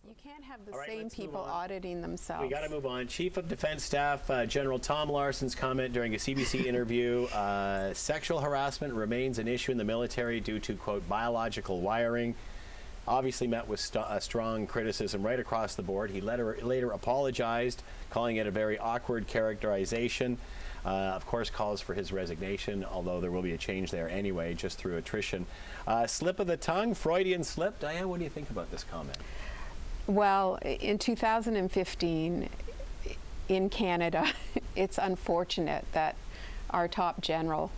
You can't have the All right, same let's move people on. auditing themselves. We got to move on. Chief of Defense Staff General Tom Larson's comment during a CBC interview, sexual harassment remains an issue in the military due to, quote, biological wiring. Obviously met with strong criticism right across the board. He later apologized, calling it a very awkward characterization. Of course, calls for his resignation, although there will be a change there anyway, just through attrition. Slip of the tongue, Freudian slip. Diane, what do you think about this comment? Well, in 2015, in Canada, it's unfortunate that our top general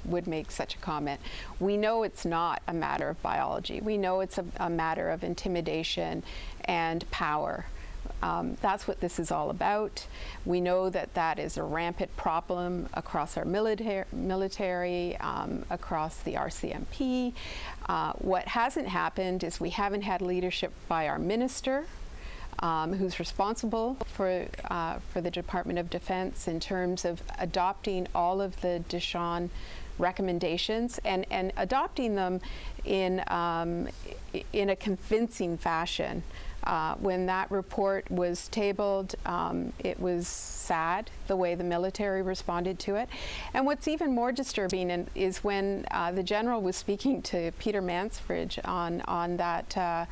would make such a comment. We know it's not a matter of biology. We know it's a matter of intimidation and power. That's what this is all about. We know that that is a rampant problem across our military, across the RCMP. What hasn't happened is we haven't had leadership by our minister, who's responsible for the Department of Defense in terms of adopting all of the Deschamps recommendations and adopting them in a convincing fashion. When that report was tabled, it was sad the way the military responded to it. And what's even more disturbing is when the general was speaking to Peter Mansbridge on that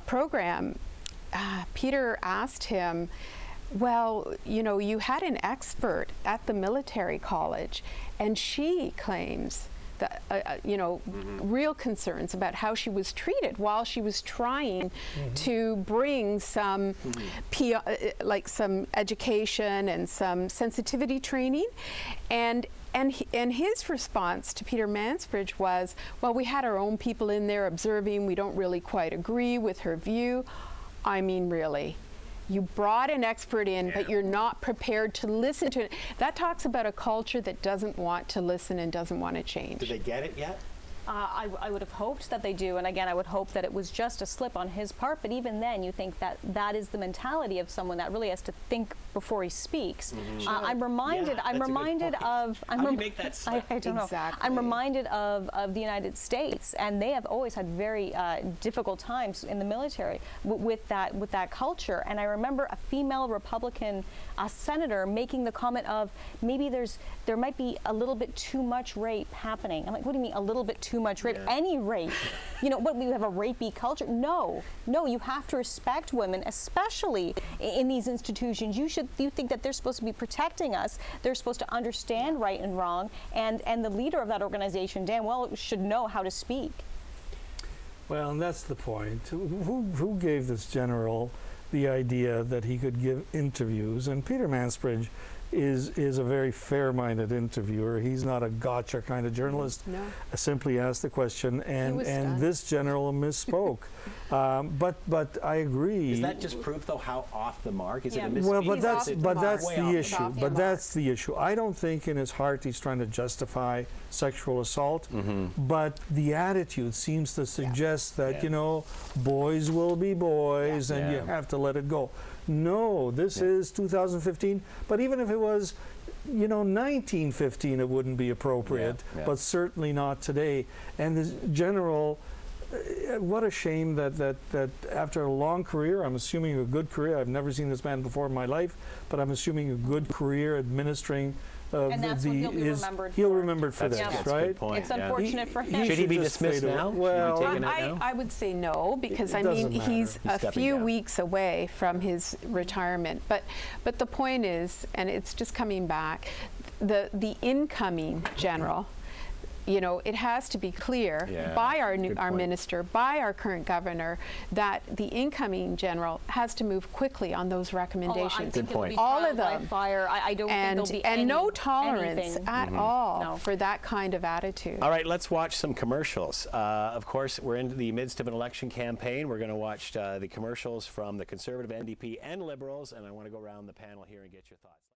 program, Peter asked him, well, you know, you had an expert at the military college, and she claims that, real concerns about how she was treated while she was trying to bring some some education and some sensitivity training. And his response to Peter Mansbridge was, well, we had our own people in there observing. We don't really quite agree with her view. I mean, really. You brought an expert in, but you're not prepared to listen to it. That talks about a culture that doesn't want to listen and doesn't want to change. Do they get it yet? I would have hoped that they do, and again, I would hope that it was just a slip on his part, but even then, you think that that is the mentality of someone that really has to think before he speaks. I'm reminded of... How do you make that slip? I don't know. I'm reminded of the United States, and they have always had very difficult times in the military with that culture, and I remember a female Republican senator making the comment of, maybe there might be a little bit too much rape happening. I'm like, what do you mean a little bit too much rape? Any rape? You know, what, we have a rapey culture? No, you have to respect women, especially in these institutions. You think that they're supposed to be protecting us. They're supposed to understand right and wrong, and the leader of that organization, damn well, should know how to speak. Well, and that's the point. Who gave this general the idea that he could give interviews? And Peter Mansbridge is a very fair-minded interviewer. He's not a gotcha kind of journalist. No. Simply asked the question, and this general misspoke. But I agree. Is that just proof, though, how off the mark? Is it a misspeak? Well, but that's the issue. But that's the issue. I don't think in his heart he's trying to justify sexual assault, but the attitude seems to suggest that, you know, boys will be boys and you have to let it go. No, this is 2015, but even if it was, you know, 1915, it wouldn't be appropriate, but certainly not today. And the general, what a shame that after a long career, I'm assuming a good career, I've never seen this man before in my life, but I'm assuming a good career administering and that's what he'll be remembered for. He'll remember for this, that's right? a good point, It's unfortunate for him. Should he be dismissed now? Well, I would say no, because I mean he's a few weeks away from his retirement. But the point is, and it's just coming back, the incoming general, you know, it has to be clear by our minister, by our current governor, that the incoming general has to move quickly on those recommendations. Good point. All of them. Fire. I don't think there'll be and no tolerance anything. at all for that kind of attitude. All right, let's watch some commercials. Of course, we're in the midst of an election campaign. We're going to watch the commercials from the Conservative, NDP, and Liberals, and I want to go around the panel here and get your thoughts.